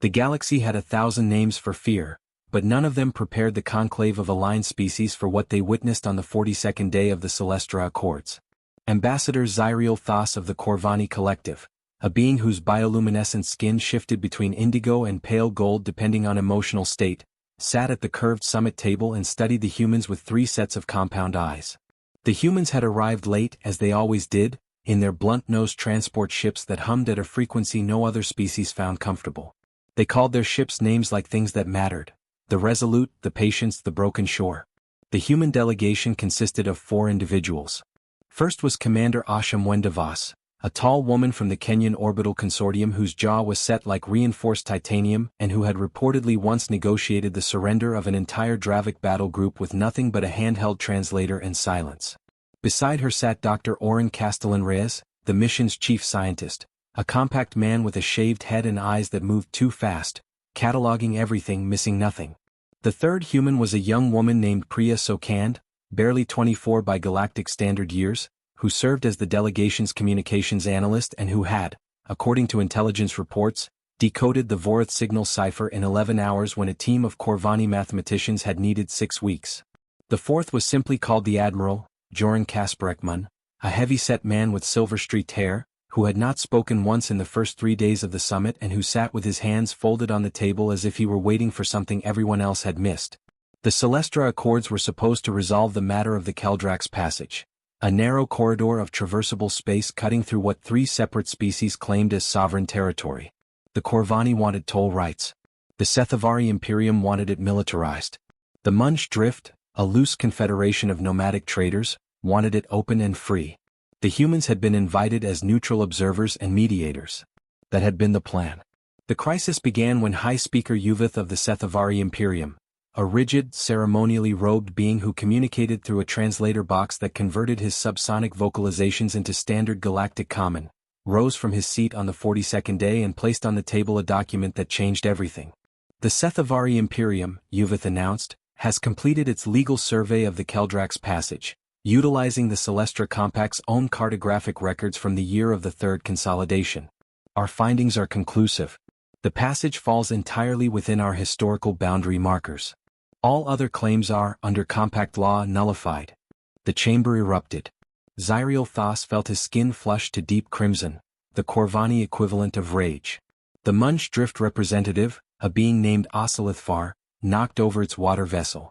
The galaxy had 1,000 names for fear, but none of them prepared the conclave of aligned species for what they witnessed on the 42nd day of the Celestra Accords. Ambassador Zyriel Thas of the Corvani Collective, a being whose bioluminescent skin shifted between indigo and pale gold depending on emotional state, sat at the curved summit table and studied the humans with 3 sets of compound eyes. The humans had arrived late, as they always did, in their blunt-nosed transport ships that hummed at a frequency no other species found comfortable. They called their ships names like things that mattered: the Resolute, the Patience, the Broken Shore. The human delegation consisted of 4 individuals. First was Commander Asham Wendavas, a tall woman from the Kenyan Orbital Consortium whose jaw was set like reinforced titanium and who had reportedly once negotiated the surrender of an entire Dravik battle group with nothing but a handheld translator and silence. Beside her sat Dr. Oren Castellan-Reyes, the mission's chief scientist, a compact man with a shaved head and eyes that moved too fast, cataloging everything, missing nothing. The third human was a young woman named Priya Sokand, barely 24 by galactic standard years, who served as the delegation's communications analyst and who had, according to intelligence reports, decoded the Vorath signal cipher in 11 hours when a team of Corvani mathematicians had needed 6 weeks. The fourth was simply called the Admiral, Joran Kasparekman, a heavy-set man with silver-streaked hair, who had not spoken once in the first 3 days of the summit and who sat with his hands folded on the table as if he were waiting for something everyone else had missed. The Celestra Accords were supposed to resolve the matter of the Keldrax Passage, a narrow corridor of traversable space cutting through what 3 separate species claimed as sovereign territory. The Corvani wanted toll rights. The Sethavari Imperium wanted it militarized. The Munch Drift, a loose confederation of nomadic traders, wanted it open and free. The humans had been invited as neutral observers and mediators. That had been the plan. The crisis began when High Speaker Yuvith of the Sethavari Imperium, a rigid, ceremonially robed being who communicated through a translator box that converted his subsonic vocalizations into standard galactic common, rose from his seat on the 42nd day and placed on the table a document that changed everything. The Sethavari Imperium, Yuvith announced, has completed its legal survey of the Keldrax Passage, utilizing the Celestra Compact's own cartographic records from the year of the Third Consolidation. Our findings are conclusive. The passage falls entirely within our historical boundary markers. All other claims are, under compact law, nullified. The chamber erupted. Zyriel Thas felt his skin flush to deep crimson, the Corvani equivalent of rage. The Munch Drift representative, a being named Osilithfar, knocked over its water vessel.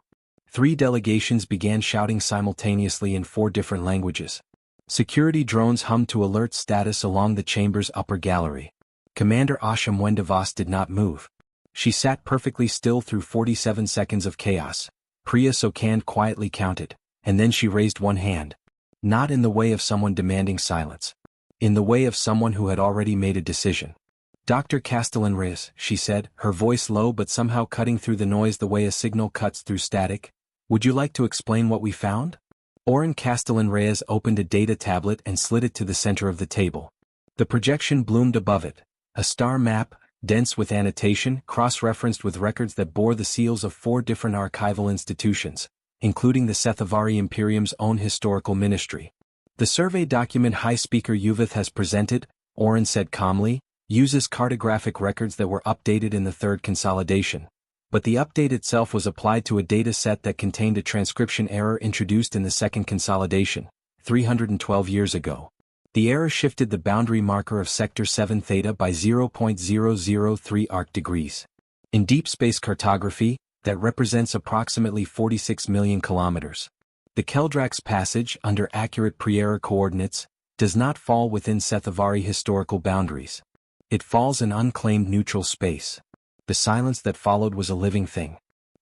3 delegations began shouting simultaneously in 4 different languages. Security drones hummed to alert status along the chamber's upper gallery. Commander Asham Wendavas did not move. She sat perfectly still through 47 seconds of chaos. Priya Sokand quietly counted, and then she raised one hand. Not in the way of someone demanding silence. In the way of someone who had already made a decision. Dr. Castellan-Reyes, she said, her voice low but somehow cutting through the noise the way a signal cuts through static. Would you like to explain what we found? Oren Castellan-Reyes opened a data tablet and slid it to the center of the table. The projection bloomed above it. A star map, dense with annotation, cross-referenced with records that bore the seals of 4 different archival institutions, including the Sethavari Imperium's own historical ministry. The survey document High Speaker Yuvith has presented, Oren said calmly, uses cartographic records that were updated in the Third Consolidation, but the update itself was applied to a data set that contained a transcription error introduced in the Second Consolidation, 312 years ago. The error shifted the boundary marker of Sector 7 Theta by 0.003 arc degrees. In deep space cartography, that represents approximately 46 million kilometers. The Keldrax Passage, under accurate pre-error coordinates, does not fall within Sethavari historical boundaries. It falls in unclaimed neutral space. The silence that followed was a living thing.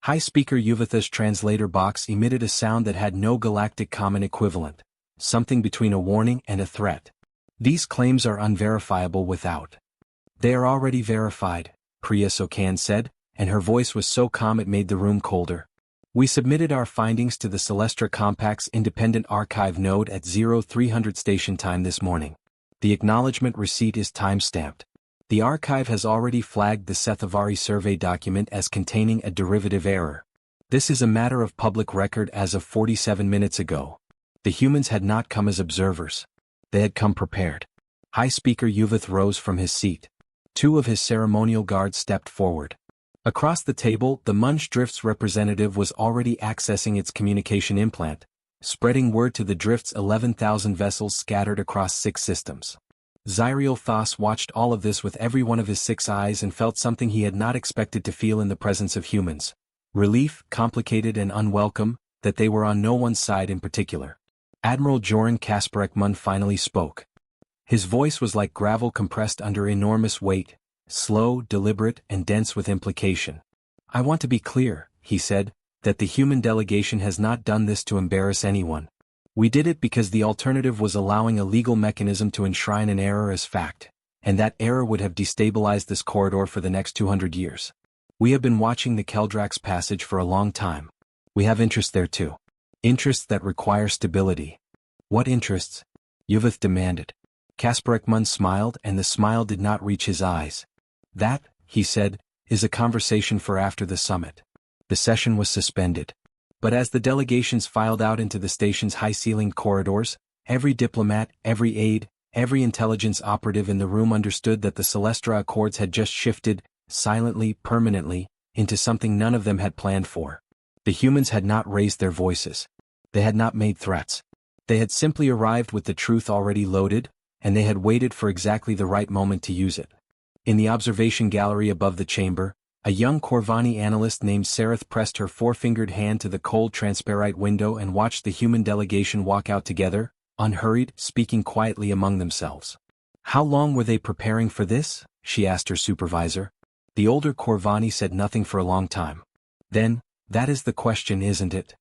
High Speaker Yuvitha's translator box emitted a sound that had no galactic common equivalent, something between a warning and a threat. These claims are unverifiable without. They are already verified, Priya Sokand said, and her voice was so calm it made the room colder. We submitted our findings to the Celestra Compact's independent archive node at 0300 station time this morning. The acknowledgement receipt is time-stamped. The archive has already flagged the Sethavari survey document as containing a derivative error. This is a matter of public record as of 47 minutes ago. The humans had not come as observers. They had come prepared. High Speaker Yuvith rose from his seat. Two of his ceremonial guards stepped forward. Across the table, the Munch Drift's representative was already accessing its communication implant, spreading word to the Drift's 11,000 vessels scattered across 6 systems. Zyriel Thas watched all of this with every one of his 6 eyes and felt something he had not expected to feel in the presence of humans. Relief, complicated and unwelcome, that they were on no one's side in particular. Admiral Joran Kasparek Mun finally spoke. His voice was like gravel compressed under enormous weight, slow, deliberate, and dense with implication. "I want to be clear," he said, "that the human delegation has not done this to embarrass anyone. We did it because the alternative was allowing a legal mechanism to enshrine an error as fact, and that error would have destabilized this corridor for the next 200 years. We have been watching the Keldrax passage for a long time. We have interests there too. Interests that require stability." "What interests?" Yuvith demanded. Kasparek Mun smiled, and the smile did not reach his eyes. "That," he said, "is a conversation for after the summit." The session was suspended. But as the delegations filed out into the station's high-ceilinged corridors, every diplomat, every aide, every intelligence operative in the room understood that the Celestra Accords had just shifted, silently, permanently, into something none of them had planned for. The humans had not raised their voices. They had not made threats. They had simply arrived with the truth already loaded, and they had waited for exactly the right moment to use it. In the observation gallery above the chamber, a young Corvani analyst named Sareth pressed her 4-fingered hand to the cold transparite window and watched the human delegation walk out together, unhurried, speaking quietly among themselves. "How long were they preparing for this?" she asked her supervisor. The older Corvani said nothing for a long time. "Then, that is the question, isn't it?"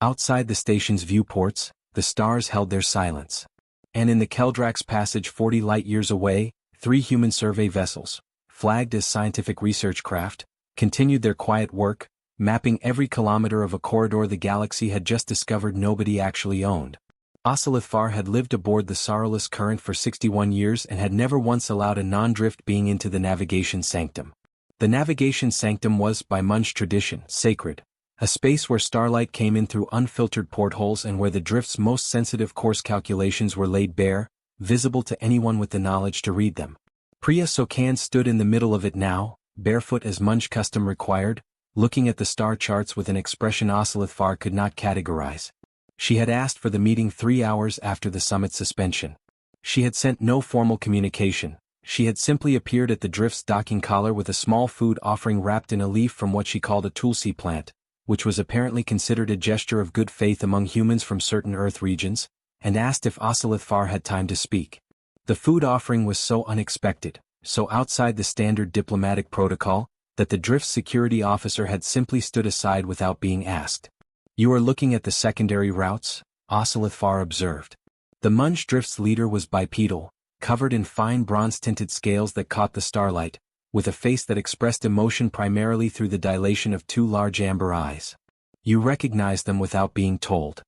Outside the station's viewports, the stars held their silence. And in the Keldrax passage 40 light-years away, 3 human survey vessels, flagged as scientific research craft, continued their quiet work, mapping every kilometer of a corridor the galaxy had just discovered nobody actually owned. Osilithfar had lived aboard the Sorrowless Current for 61 years and had never once allowed a non-drift being into the navigation sanctum. The navigation sanctum was, by Munch tradition, sacred, a space where starlight came in through unfiltered portholes and where the drift's most sensitive course calculations were laid bare, visible to anyone with the knowledge to read them. Priya Sokan stood in the middle of it now, barefoot as Munch custom required, looking at the star charts with an expression Osilithfar could not categorize. She had asked for the meeting 3 hours after the summit suspension. She had sent no formal communication. She had simply appeared at the drift's docking collar with a small food offering wrapped in a leaf from what she called a tulsi plant, which was apparently considered a gesture of good faith among humans from certain Earth regions, and asked if Osilithfar had time to speak. The food offering was so unexpected, so outside the standard diplomatic protocol, that the drift's security officer had simply stood aside without being asked. "You are looking at the secondary routes?" Osilithfar observed. The Munch drift's leader was bipedal, covered in fine bronze-tinted scales that caught the starlight, with a face that expressed emotion primarily through the dilation of 2 large amber eyes. "You recognize them without being told.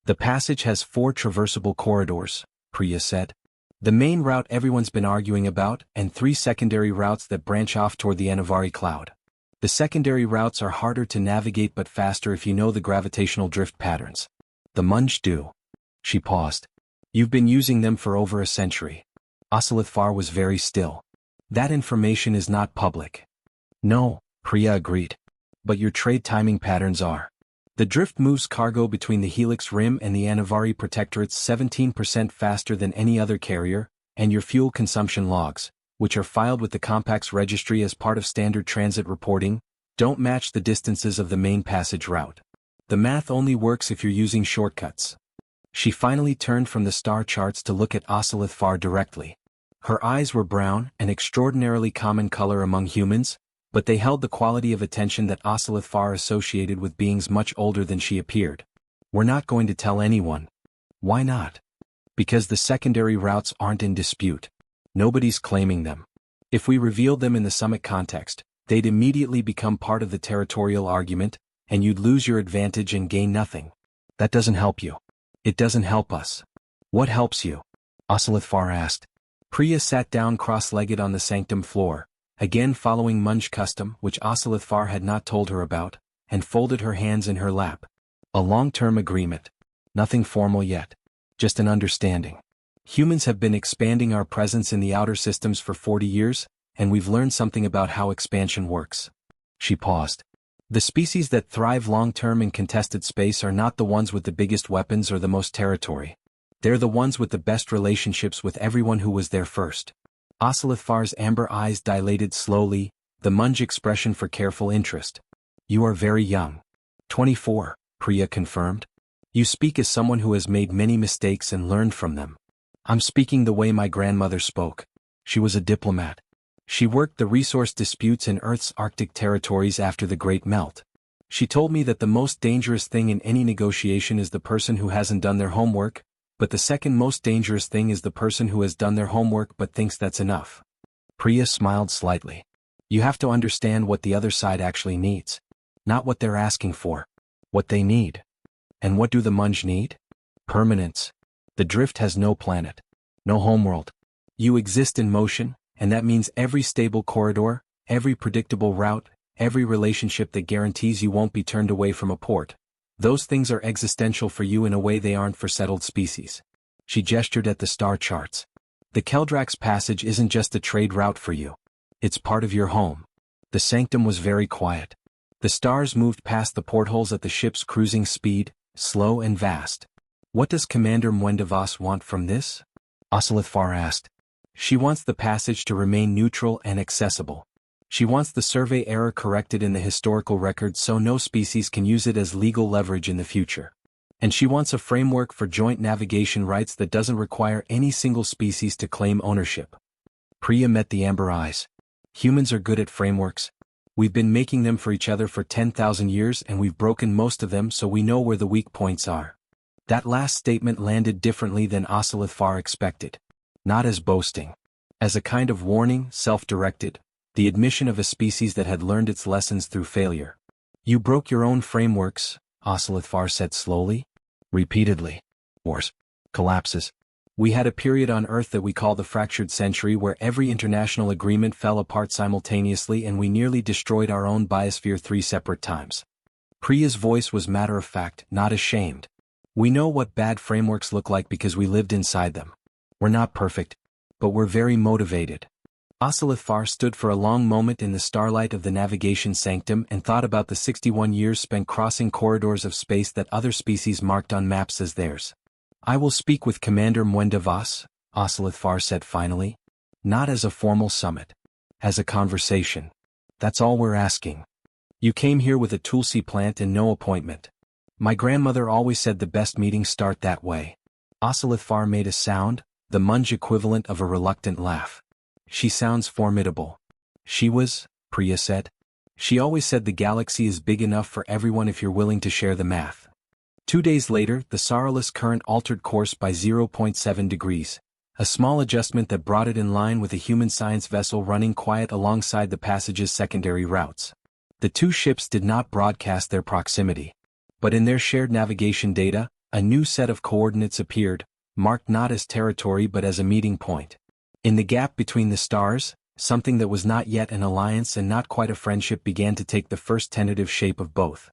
The passage has 4 traversable corridors," Priya said. "The main route everyone's been arguing about, and 3 secondary routes that branch off toward the Anavari cloud. The secondary routes are harder to navigate but faster if you know the gravitational drift patterns. The Munch do." She paused. "You've been using them for over a century." Osilithfar was very still. "That information is not public." "No," Priya agreed. "But your trade timing patterns are. The drift moves cargo between the Helix Rim and the Anavari Protectorates 17% faster than any other carrier, and your fuel consumption logs, which are filed with the Compact's registry as part of standard transit reporting, don't match the distances of the main passage route. The math only works if you're using shortcuts." She finally turned from the star charts to look at Osilithfar directly. Her eyes were brown, an extraordinarily common color among humans, but they held the quality of attention that Osilithfar associated with beings much older than she appeared. "We're not going to tell anyone." "Why not?" "Because the secondary routes aren't in dispute. Nobody's claiming them. If we revealed them in the summit context, they'd immediately become part of the territorial argument, and you'd lose your advantage and gain nothing. That doesn't help you." "It doesn't help us." "What helps you?" Osilithfar asked. Priya sat down cross-legged on the sanctum floor, again following Munch custom which Osilithfar had not told her about, and folded her hands in her lap. "A long-term agreement. Nothing formal yet. Just an understanding. Humans have been expanding our presence in the outer systems for 40 years, and we've learned something about how expansion works. She paused. The species that thrive long-term in contested space are not the ones with the biggest weapons or the most territory. They're the ones with the best relationships with everyone who was there first. Ocelothar's amber eyes dilated slowly, the Munj expression for careful interest. You are very young. 24, Priya confirmed. You speak as someone who has made many mistakes and learned from them. I'm speaking the way my grandmother spoke. She was a diplomat. She worked the resource disputes in Earth's Arctic territories after the Great Melt. She told me that the most dangerous thing in any negotiation is the person who hasn't done their homework, but the second most dangerous thing is the person who has done their homework but thinks that's enough. Priya smiled slightly. You have to understand what the other side actually needs. Not what they're asking for. What they need. And what do the Munj need? Permanence. The drift has no planet. No homeworld. You exist in motion, and that means every stable corridor, every predictable route, every relationship that guarantees you won't be turned away from a port. Those things are existential for you in a way they aren't for settled species. She gestured at the star charts. The Keldrax passage isn't just a trade route for you. It's part of your home. The sanctum was very quiet. The stars moved past the portholes at the ship's cruising speed, slow and vast. What does Commander Mwendavas want from this? Ocelothar asked. She wants the passage to remain neutral and accessible. She wants the survey error corrected in the historical record so no species can use it as legal leverage in the future. And she wants a framework for joint navigation rights that doesn't require any single species to claim ownership. Priya met the amber eyes. Humans are good at frameworks. We've been making them for each other for 10,000 years and we've broken most of them so we know where the weak points are. That last statement landed differently than Ocelothar expected. Not as boasting. As a kind of warning, self-directed, the admission of a species that had learned its lessons through failure. You broke your own frameworks, Ocelothar said slowly. Repeatedly. Wars. Collapses. We had a period on Earth that we call the fractured century where every international agreement fell apart simultaneously and we nearly destroyed our own biosphere 3 separate times. Priya's voice was matter-of-fact, not ashamed. We know what bad frameworks look like because we lived inside them. We're not perfect, but we're very motivated. Ocelothar stood for a long moment in the starlight of the navigation sanctum and thought about the 61 years spent crossing corridors of space that other species marked on maps as theirs. I will speak with Commander Mwendavas, Ocelothar said finally. Not as a formal summit. As a conversation. That's all we're asking. You came here with a tulsi plant and no appointment. My grandmother always said the best meetings start that way. Ocelothar made a sound, the Munj equivalent of a reluctant laugh. She sounds formidable. She was, Priya said. She always said the galaxy is big enough for everyone if you're willing to share the math. 2 days later, the Saralus current altered course by 0.7 degrees, a small adjustment that brought it in line with a human science vessel running quiet alongside the passage's secondary routes. The two ships did not broadcast their proximity. But in their shared navigation data, a new set of coordinates appeared, marked not as territory but as a meeting point. In the gap between the stars, something that was not yet an alliance and not quite a friendship began to take the first tentative shape of both.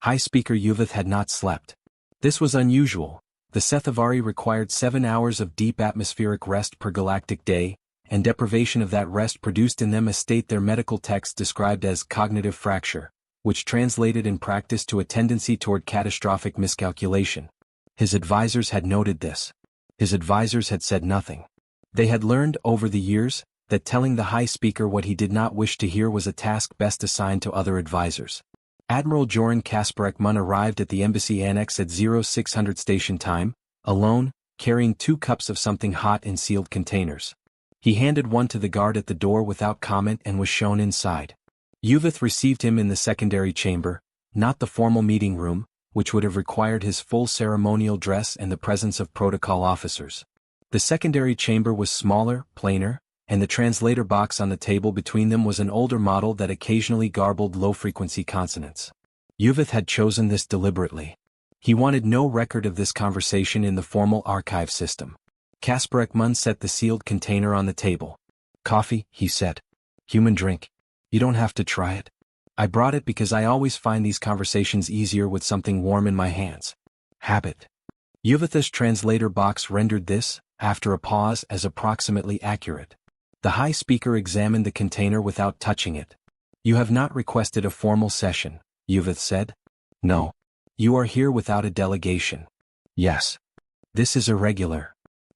High Speaker Yuvith had not slept. This was unusual. The Sethavari required 7 hours of deep atmospheric rest per galactic day, and deprivation of that rest produced in them a state their medical texts described as cognitive fracture, which translated in practice to a tendency toward catastrophic miscalculation. His advisors had noted this. His advisors had said nothing. They had learned, over the years, that telling the High Speaker what he did not wish to hear was a task best assigned to other advisors. Admiral Joran Kasparek-Mun arrived at the embassy annex at 0600 station time, alone, carrying 2 cups of something hot in sealed containers. He handed one to the guard at the door without comment and was shown inside. Yuvith received him in the secondary chamber, not the formal meeting room, which would have required his full ceremonial dress and the presence of protocol officers. The secondary chamber was smaller, plainer, and the translator box on the table between them was an older model that occasionally garbled low-frequency consonants. Yuvith had chosen this deliberately. He wanted no record of this conversation in the formal archive system. Kasparek-Mun set the sealed container on the table. Coffee, he said. Human drink. You don't have to try it. I brought it because I always find these conversations easier with something warm in my hands. Habit. Yuvith's translator box rendered this, after a pause, as approximately accurate. The High Speaker examined the container without touching it. You have not requested a formal session, Yuvith said. No. You are here without a delegation. Yes. This is irregular.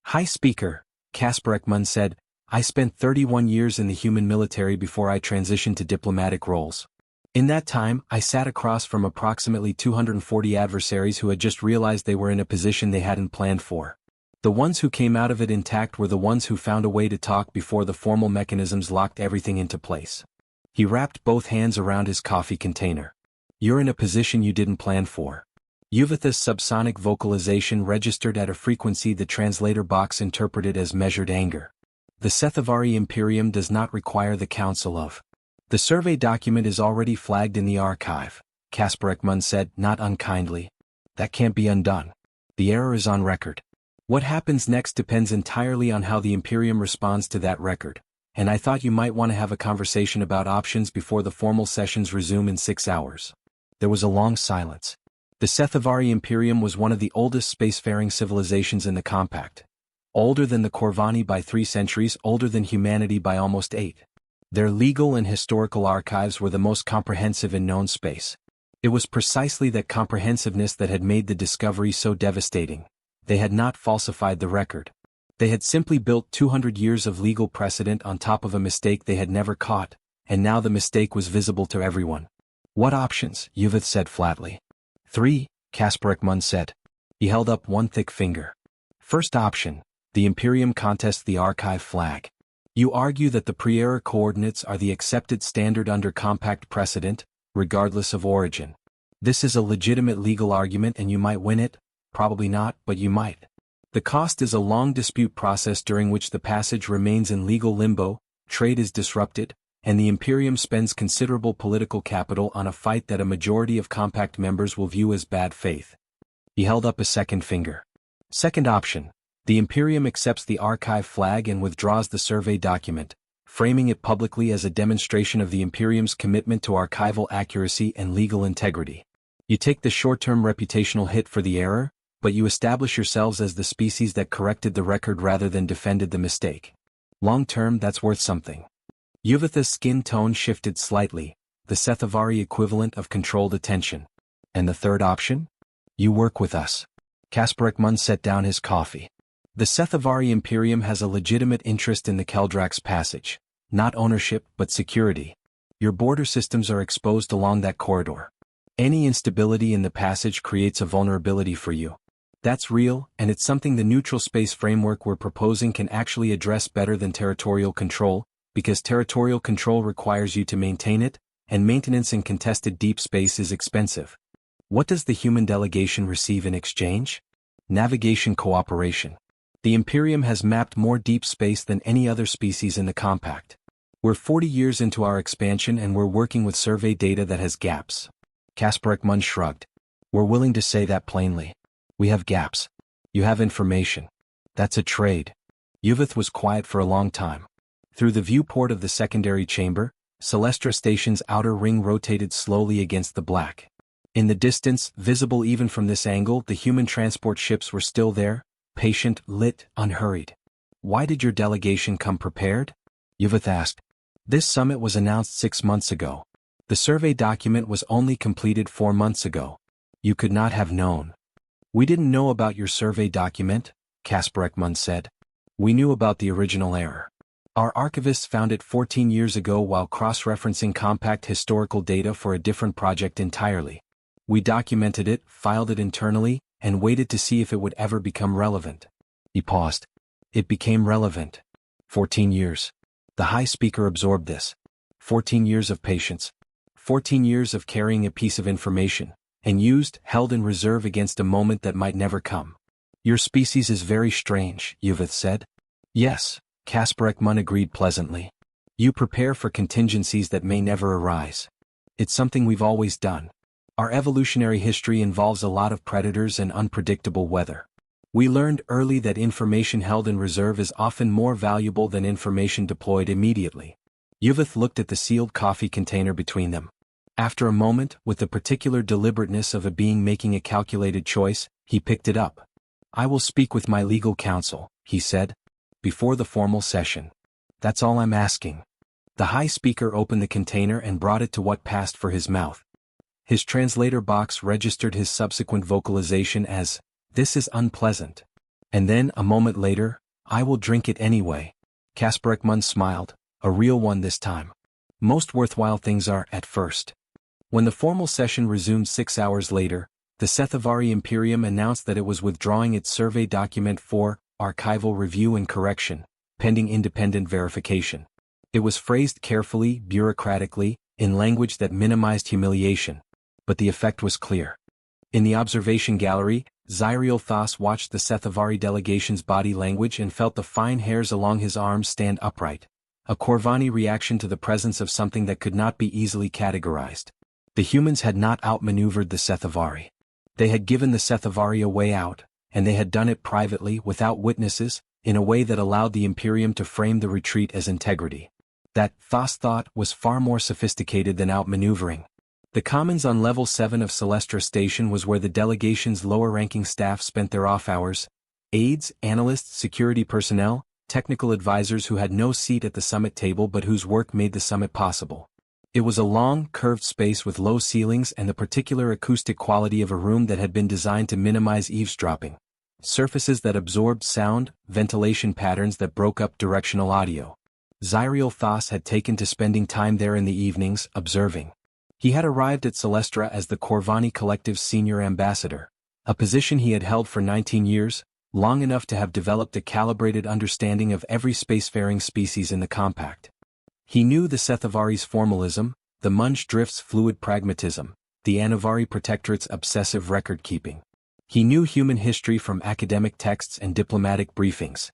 High Speaker, Casper Ekman said, I spent 31 years in the human military before I transitioned to diplomatic roles. In that time, I sat across from approximately 240 adversaries who had just realized they were in a position they hadn't planned for. The ones who came out of it intact were the ones who found a way to talk before the formal mechanisms locked everything into place. He wrapped both hands around his coffee container. You're in a position you didn't plan for. Yuvith's subsonic vocalization registered at a frequency the translator box interpreted as measured anger. The Sethavari Imperium does not require the counsel of. The survey document is already flagged in the archive, Casper Ekman said, not unkindly. That can't be undone. The error is on record. What happens next depends entirely on how the Imperium responds to that record, and I thought you might want to have a conversation about options before the formal sessions resume in 6 hours. There was a long silence. The Sethavari Imperium was one of the oldest spacefaring civilizations in the Compact. Older than the Corvani by 3 centuries, older than humanity by almost 8. Their legal and historical archives were the most comprehensive in known space. It was precisely that comprehensiveness that had made the discovery so devastating. They had not falsified the record. They had simply built 200 years of legal precedent on top of a mistake they had never caught, and now the mistake was visible to everyone. What options? Yuvith said flatly. 3, Casper Ekman said. He held up one thick finger. First option, the Imperium contests the archive flag. You argue that the pre-error coordinates are the accepted standard under compact precedent, regardless of origin. This is a legitimate legal argument and you might win it, probably not, but you might. The cost is a long dispute process during which the passage remains in legal limbo, trade is disrupted, and the Imperium spends considerable political capital on a fight that a majority of compact members will view as bad faith. He held up a second finger. Second option, the Imperium accepts the archive flag and withdraws the survey document, framing it publicly as a demonstration of the Imperium's commitment to archival accuracy and legal integrity. You take the short-term reputational hit for the error, but you establish yourselves as the species that corrected the record rather than defended the mistake. Long-term, that's worth something. Yuvith's skin tone shifted slightly, the Sethavari equivalent of controlled attention. And the third option? You work with us. Casper Ekman set down his coffee. The Sethavari Imperium has a legitimate interest in the Keldrax passage. Not ownership, but security. Your border systems are exposed along that corridor. Any instability in the passage creates a vulnerability for you. That's real, and it's something the neutral space framework we're proposing can actually address better than territorial control, because territorial control requires you to maintain it, and maintenance in contested deep space is expensive. What does the human delegation receive in exchange? Navigation cooperation. The Imperium has mapped more deep space than any other species in the Compact. We're 40 years into our expansion and we're working with survey data that has gaps. Casper Ekman shrugged. We're willing to say that plainly. We have gaps. You have information. That's a trade. Yuvith was quiet for a long time. Through the viewport of the secondary chamber, Celestra Station's outer ring rotated slowly against the black. In the distance, visible even from this angle, the human transport ships were still there, patient, lit, unhurried. Why did your delegation come prepared? Yuvith asked. This summit was announced 6 months ago. The survey document was only completed 4 months ago. You could not have known. We didn't know about your survey document, Casper Ekman said. We knew about the original error. Our archivists found it 14 years ago while cross-referencing compact historical data for a different project entirely. We documented it, filed it internally, and waited to see if it would ever become relevant. He paused. It became relevant. 14 years. The High Speaker absorbed this. 14 years of patience. 14 years of carrying a piece of information, and held in reserve against a moment that might never come. Your species is very strange, Yuvith said. Yes, Casper Ekman agreed pleasantly. You prepare for contingencies that may never arise. It's something we've always done. Our evolutionary history involves a lot of predators and unpredictable weather. We learned early that information held in reserve is often more valuable than information deployed immediately. Yuvith looked at the sealed coffee container between them. After a moment, with the particular deliberateness of a being making a calculated choice, he picked it up. I will speak with my legal counsel, he said. Before the formal session. That's all I'm asking. The high speaker opened the container and brought it to what passed for his mouth. His translator box registered his subsequent vocalization as, "This is unpleasant." And then, a moment later, "I will drink it anyway." Kaspar Ekman smiled, a real one this time. Most worthwhile things are at first. When the formal session resumed 6 hours later, the Sethavari Imperium announced that it was withdrawing its survey document for archival review and correction, pending independent verification. It was phrased carefully, bureaucratically, in language that minimized humiliation. But the effect was clear. In the observation gallery, Zyriel Thas watched the Sethavari delegation's body language and felt the fine hairs along his arms stand upright, a Corvani reaction to the presence of something that could not be easily categorized. The humans had not outmaneuvered the Sethavari. They had given the Sethavari a way out, and they had done it privately, without witnesses, in a way that allowed the Imperium to frame the retreat as integrity. That, Thas thought, was far more sophisticated than outmaneuvering. The Commons on Level 7 of Celestra Station was where the delegation's lower-ranking staff spent their off-hours: aides, analysts, security personnel, technical advisors who had no seat at the summit table but whose work made the summit possible. It was a long, curved space with low ceilings and the particular acoustic quality of a room that had been designed to minimize eavesdropping. Surfaces that absorbed sound, ventilation patterns that broke up directional audio. Zyriel Thas had taken to spending time there in the evenings, observing. He had arrived at Celestra as the Corvani Collective's senior ambassador, a position he had held for 19 years, long enough to have developed a calibrated understanding of every spacefaring species in the compact. He knew the Sethavari's formalism, the Munch Drift's fluid pragmatism, the Anavari Protectorate's obsessive record-keeping. He knew human history from academic texts and diplomatic briefings.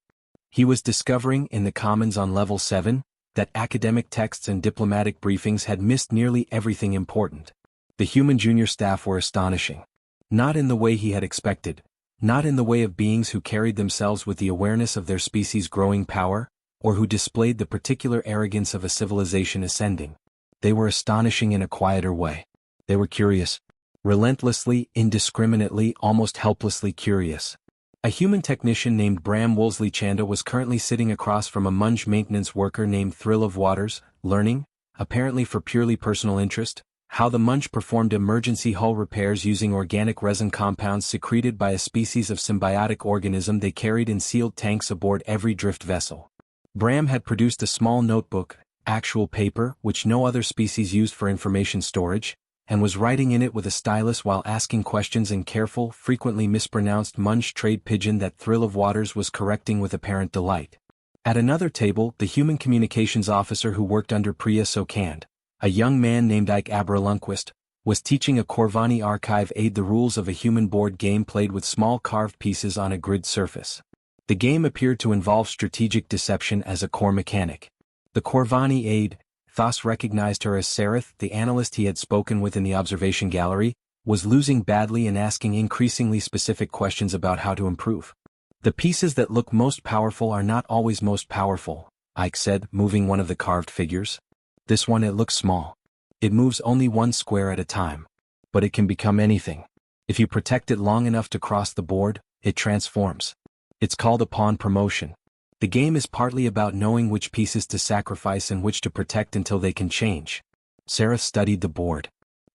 He was discovering, in the Commons on Level 7, that academic texts and diplomatic briefings had missed nearly everything important. The human junior staff were astonishing. Not in the way he had expected, not in the way of beings who carried themselves with the awareness of their species' growing power, or who displayed the particular arrogance of a civilization ascending. They were astonishing in a quieter way. They were curious. Relentlessly, indiscriminately, almost helplessly curious. A human technician named Bram Wolseley Chanda was currently sitting across from a Munch maintenance worker named Thrill of Waters, learning, apparently for purely personal interest, how the Munch performed emergency hull repairs using organic resin compounds secreted by a species of symbiotic organism they carried in sealed tanks aboard every drift vessel. Bram had produced a small notebook, actual paper, which no other species used for information storage, and was writing in it with a stylus while asking questions in careful, frequently mispronounced Munch trade pidgin that Thrill of Waters was correcting with apparent delight. At another table, the human communications officer who worked under Priya Sokand, a young man named Ike Abralunquist, was teaching a Corvani archive aide the rules of a human board game played with small carved pieces on a grid surface. The game appeared to involve strategic deception as a core mechanic. The Corvani aide, Thas recognized her as Sereth, the analyst he had spoken with in the observation gallery, was losing badly and asking increasingly specific questions about how to improve. "The pieces that look most powerful are not always most powerful," Ike said, moving one of the carved figures. "This one, it looks small. It moves only one square at a time. But it can become anything. If you protect it long enough to cross the board, it transforms. It's called a pawn promotion. The game is partly about knowing which pieces to sacrifice and which to protect until they can change." Sereth studied the board.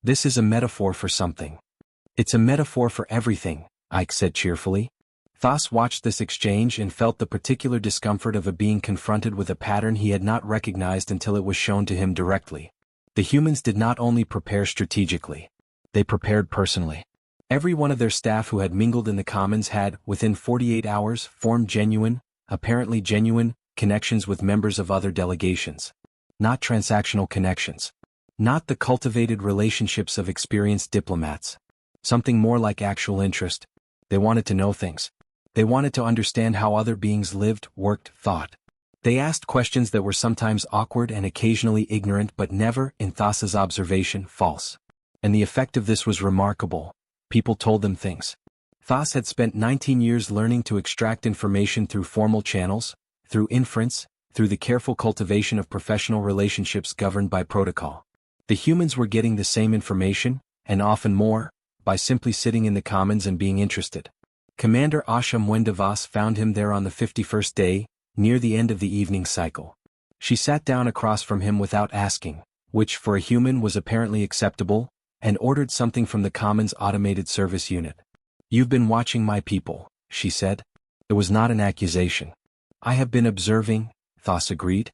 "This is a metaphor for something." "It's a metaphor for everything," Ike said cheerfully. Thas watched this exchange and felt the particular discomfort of a being confronted with a pattern he had not recognized until it was shown to him directly. The humans did not only prepare strategically. They prepared personally. Every one of their staff who had mingled in the Commons had, within 48 hours, formed apparently genuine, connections with members of other delegations. Not transactional connections. Not the cultivated relationships of experienced diplomats. Something more like actual interest. They wanted to know things. They wanted to understand how other beings lived, worked, thought. They asked questions that were sometimes awkward and occasionally ignorant but never, in Thas's observation, false. And the effect of this was remarkable. People told them things. Thas had spent 19 years learning to extract information through formal channels, through inference, through the careful cultivation of professional relationships governed by protocol. The humans were getting the same information, and often more, by simply sitting in the Commons and being interested. Commander Asha Mwendavas found him there on the 51st day, near the end of the evening cycle. She sat down across from him without asking, which for a human was apparently acceptable, and ordered something from the Commons automated service unit. "You've been watching my people," she said. It was not an accusation. "I have been observing," Thos agreed.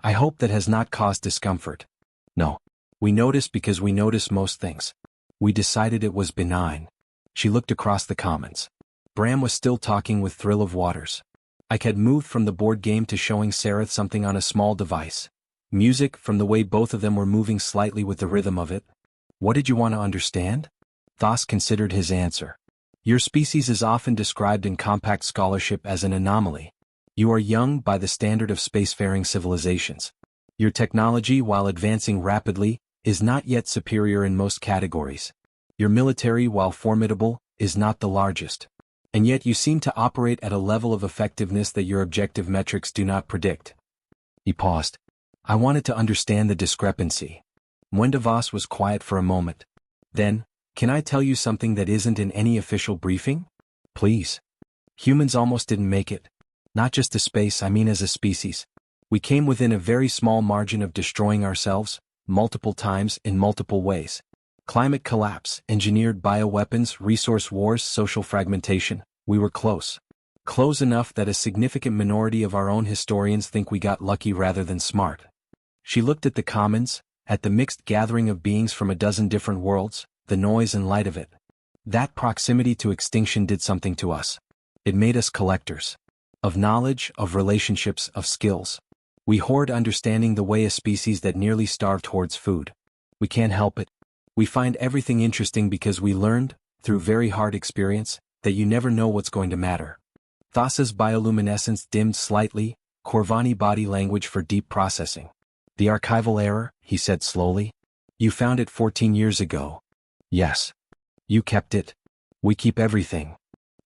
"I hope that has not caused discomfort." "No. We notice because we notice most things. We decided it was benign." She looked across the Commons. Bram was still talking with Thrill of Waters. Ike had moved from the board game to showing Sarah something on a small device. Music, from the way both of them were moving slightly with the rhythm of it. "What did you want to understand?" Thos considered his answer. "Your species is often described in compact scholarship as an anomaly. You are young by the standard of spacefaring civilizations. Your technology, while advancing rapidly, is not yet superior in most categories. Your military, while formidable, is not the largest. And yet you seem to operate at a level of effectiveness that your objective metrics do not predict." He paused. "I wanted to understand the discrepancy." Mwendavos was quiet for a moment. Then, "Can I tell you something that isn't in any official briefing?" "Please." "Humans almost didn't make it. Not just to space, I mean as a species. We came within a very small margin of destroying ourselves, multiple times in multiple ways. Climate collapse, engineered bioweapons, resource wars, social fragmentation. We were close. Close enough that a significant minority of our own historians think we got lucky rather than smart." She looked at the Commons, at the mixed gathering of beings from a dozen different worlds, the noise and light of it. "That proximity to extinction did something to us. It made us collectors. Of knowledge, of relationships, of skills. We hoard understanding the way a species that nearly starved hoards food. We can't help it. We find everything interesting because we learned, through very hard experience, that you never know what's going to matter." Thassa's bioluminescence dimmed slightly, Corvani body language for deep processing. "The archival error," he said slowly. "You found it 14 years ago." "Yes. You kept it. We keep everything.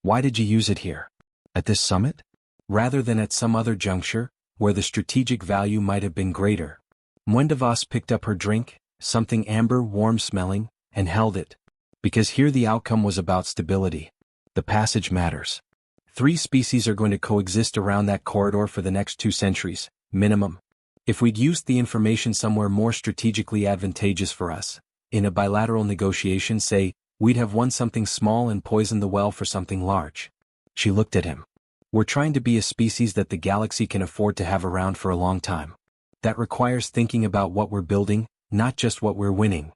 Why did you use it here? At this summit? Rather than at some other juncture, where the strategic value might have been greater?" Mwendavos picked up her drink, something amber, warm-smelling, and held it. "Because here the outcome was about stability. The passage matters. 3 species are going to coexist around that corridor for the next 2 centuries, minimum. If we'd used the information somewhere more strategically advantageous for us, in a bilateral negotiation, say, we'd have won something small and poisoned the well for something large." She looked at him. "We're trying to be a species that the galaxy can afford to have around for a long time. That requires thinking about what we're building, not just what we're winning."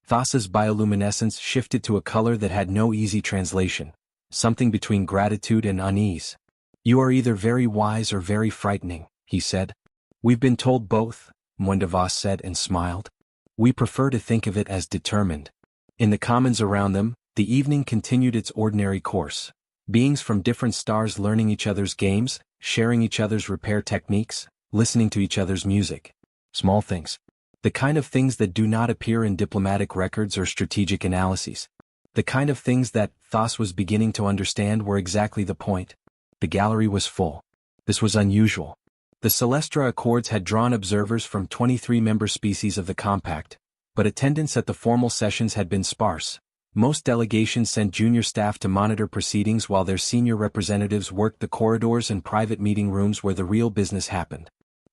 Thassa's bioluminescence shifted to a color that had no easy translation, something between gratitude and unease. "You are either very wise or very frightening," he said. "We've been told both," Mwendavos said and smiled. "We prefer to think of it as determined." In the Commons around them, the evening continued its ordinary course. Beings from different stars learning each other's games, sharing each other's repair techniques, listening to each other's music. Small things. The kind of things that do not appear in diplomatic records or strategic analyses. The kind of things that Thos was beginning to understand were exactly the point. The gallery was full. This was unusual. The Celestra Accords had drawn observers from 23 member species of the Compact, but attendance at the formal sessions had been sparse. Most delegations sent junior staff to monitor proceedings while their senior representatives worked the corridors and private meeting rooms where the real business happened.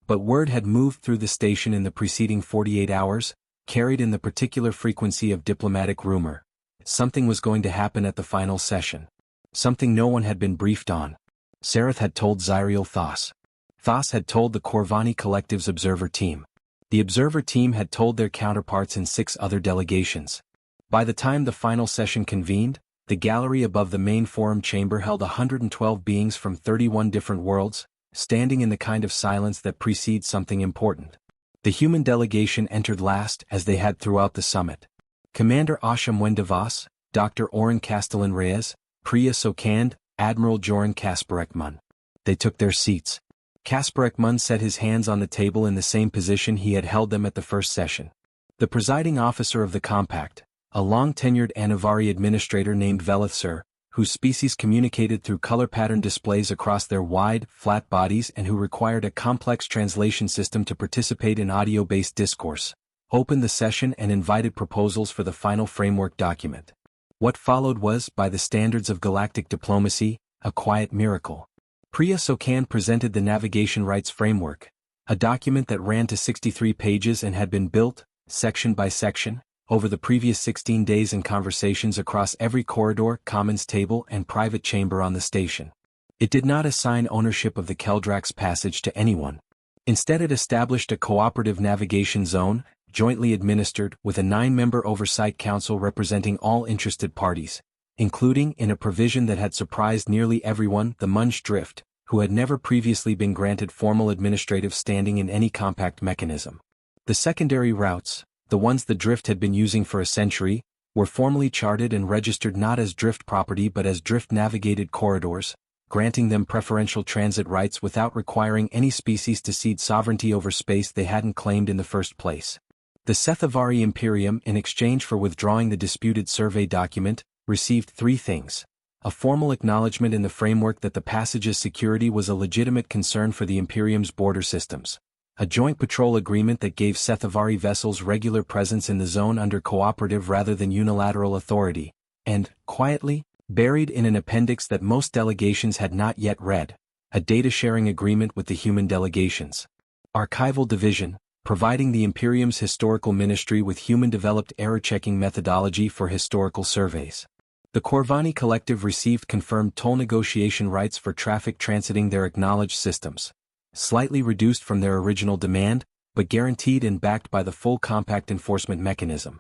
But word had moved through the station in the preceding 48 hours, carried in the particular frequency of diplomatic rumor. Something was going to happen at the final session. Something no one had been briefed on. Sareth had told Zyriel Thos. Thos had told the Corvani Collective's observer team. The observer team had told their counterparts in 6 other delegations. By the time the final session convened, the gallery above the main forum chamber held 112 beings from 31 different worlds, standing in the kind of silence that precedes something important. The human delegation entered last, as they had throughout the summit. Commander Asha Mwendavos, Dr. Oren Castellan Reyes, Priya Sokand, Admiral Joran Kasparekmun. They took their seats. Kasparekmun set his hands on the table in the same position he had held them at the first session. The presiding officer of the Compact, a long-tenured Anavari administrator named Velithsur, whose species communicated through color pattern displays across their wide, flat bodies and who required a complex translation system to participate in audio-based discourse, opened the session and invited proposals for the final framework document. What followed was, by the standards of galactic diplomacy, a quiet miracle. Priya Sokan presented the navigation rights framework, a document that ran to 63 pages and had been built, section by section, over the previous 16 days in conversations across every corridor, commons table and private chamber on the station. It did not assign ownership of the Keldrax passage to anyone. Instead, it established a cooperative navigation zone, jointly administered, with a 9-member oversight council representing all interested parties, including, in a provision that had surprised nearly everyone, the Munch Drift, who had never previously been granted formal administrative standing in any compact mechanism. The secondary routes, the ones the Drift had been using for a century, were formally charted and registered not as Drift property but as Drift-navigated corridors, granting them preferential transit rights without requiring any species to cede sovereignty over space they hadn't claimed in the first place. The Sethavari Imperium, in exchange for withdrawing the disputed survey document, received 3 things: a formal acknowledgement in the framework that the passage's security was a legitimate concern for the Imperium's border systems, a joint patrol agreement that gave Sethavari vessels regular presence in the zone under cooperative rather than unilateral authority, and, quietly, buried in an appendix that most delegations had not yet read, a data-sharing agreement with the human delegations. Archival Division, providing the Imperium's historical ministry with human-developed error-checking methodology for historical surveys. The Corvani Collective received confirmed toll negotiation rights for traffic transiting their acknowledged systems, slightly reduced from their original demand, but guaranteed and backed by the full compact enforcement mechanism.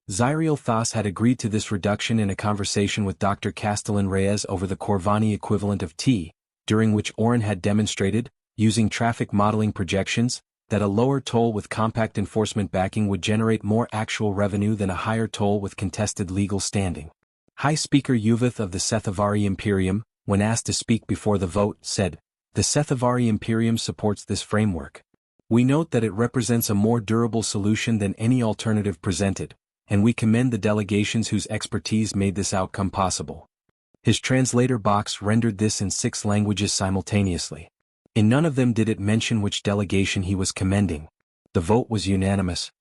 Zyriel Thas had agreed to this reduction in a conversation with Dr. Castellan Reyes over the Corvani equivalent of T, during which Oren had demonstrated, using traffic modeling projections, that a lower toll with compact enforcement backing would generate more actual revenue than a higher toll with contested legal standing. High Speaker Yuvith of the Sethavari Imperium, when asked to speak before the vote, said, "The Sethavari Imperium supports this framework. We note that it represents a more durable solution than any alternative presented, and we commend the delegations whose expertise made this outcome possible." His translator box rendered this in 6 languages simultaneously. In none of them did it mention which delegation he was commending. The vote was unanimous.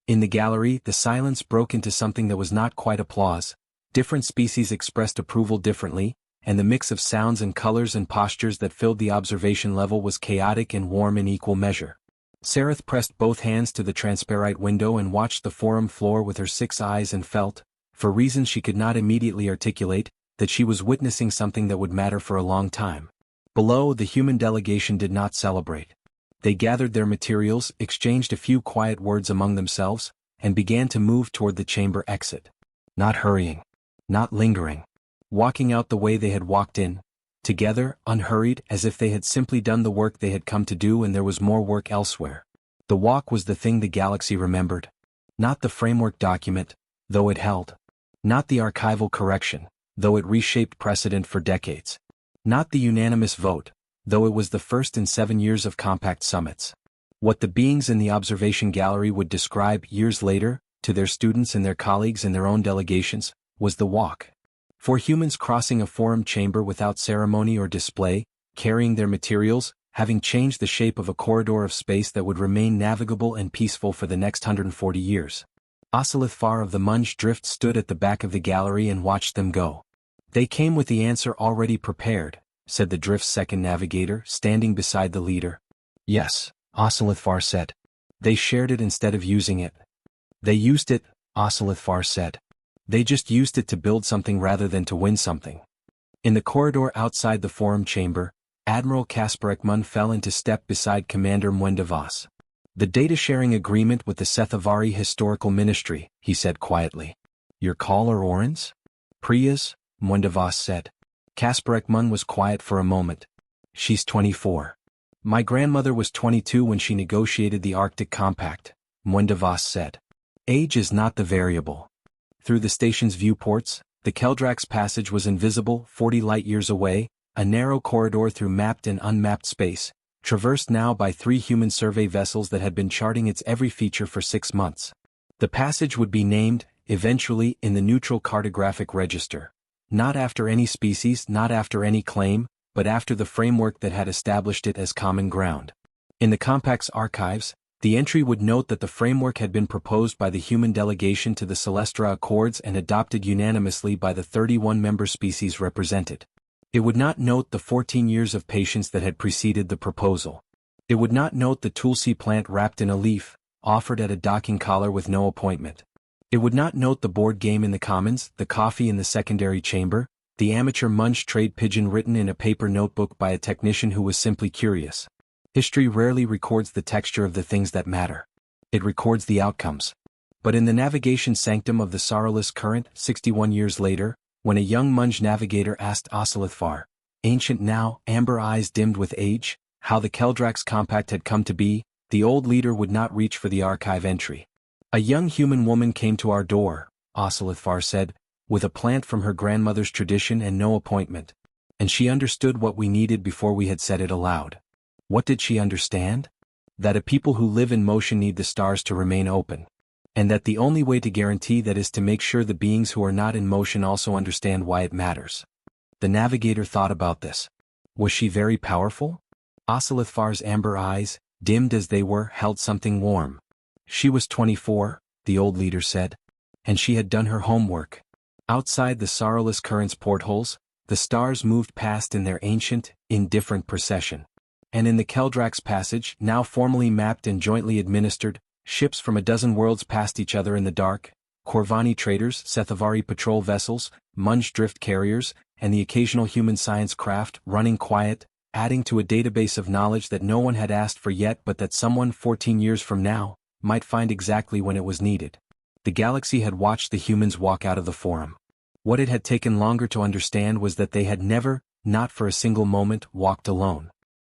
In the gallery, the silence broke into something that was not quite applause. Different species expressed approval differently, and the mix of sounds and colors and postures that filled the observation level was chaotic and warm in equal measure. Sareth pressed both hands to the transparite window and watched the forum floor with her 6 eyes and felt, for reasons she could not immediately articulate, that she was witnessing something that would matter for a long time. Below, the human delegation did not celebrate. They gathered their materials, exchanged a few quiet words among themselves, and began to move toward the chamber exit. Not hurrying. Not lingering. Walking out the way they had walked in. Together, unhurried, as if they had simply done the work they had come to do and there was more work elsewhere. The walk was the thing the galaxy remembered. Not the framework document, though it held. Not the archival correction, though it reshaped precedent for decades. Not the unanimous vote, though it was the first in 7 years of compact summits. What the beings in the observation gallery would describe years later, to their students and their colleagues in their own delegations, was the walk. For humans crossing a forum chamber without ceremony or display, carrying their materials, having changed the shape of a corridor of space that would remain navigable and peaceful for the next 140 years. Osilith Far of the Munch Drift stood at the back of the gallery and watched them go. "They came with the answer already prepared," said the Drift's second navigator, standing beside the leader. "Yes," Osilith Far said. "They shared it instead of using it." "They used it," Osilith Far said. "They just used it to build something rather than to win something." In the corridor outside the forum chamber, Admiral Casper Ekman fell into step beside Commander Mwendavas. "The data-sharing agreement with the Sethavari Historical Ministry," he said quietly. "Your call or Oren's?" "Priya's," Mwendavas said. Casper Ekman was quiet for a moment. "She's 24. My grandmother was 22 when she negotiated the Arctic Compact," Mwendavas said. "Age is not the variable." Through the station's viewports, the Keldrax passage was invisible 40 light-years away, a narrow corridor through mapped and unmapped space, traversed now by 3 human survey vessels that had been charting its every feature for 6 months. The passage would be named, eventually, in the neutral cartographic register. Not after any species, not after any claim, but after the framework that had established it as common ground. In the Compact's archives, the entry would note that the framework had been proposed by the human delegation to the Celestra Accords and adopted unanimously by the 31 member species represented. It would not note the 14 years of patience that had preceded the proposal. It would not note the tulsi plant wrapped in a leaf, offered at a docking collar with no appointment. It would not note the board game in the commons, the coffee in the secondary chamber, the amateur munch trade pigeon written in a paper notebook by a technician who was simply curious. History rarely records the texture of the things that matter. It records the outcomes. But in the navigation sanctum of the sorrowless current, 61 years later, when a young Munj navigator asked Osilithfar, ancient now, amber eyes dimmed with age, how the Keldrax compact had come to be, the old leader would not reach for the archive entry. A young human woman came to our door, Osilithfar said, with a plant from her grandmother's tradition and no appointment. And she understood what we needed before we had said it aloud. What did she understand? That a people who live in motion need the stars to remain open. And that the only way to guarantee that is to make sure the beings who are not in motion also understand why it matters. The navigator thought about this. Was she very powerful? Osilithfar's amber eyes, dimmed as they were, held something warm. She was 24, the old leader said. And she had done her homework. Outside the sorrowless current's portholes, the stars moved past in their ancient, indifferent procession. And in the Keldrax passage, now formally mapped and jointly administered, ships from a dozen worlds passed each other in the dark, Corvani traders, Sethavari patrol vessels, Munj drift carriers, and the occasional human science craft running quiet, adding to a database of knowledge that no one had asked for yet but that someone 14 years from now might find exactly when it was needed. The galaxy had watched the humans walk out of the forum. What it had taken longer to understand was that they had never, not for a single moment, walked alone.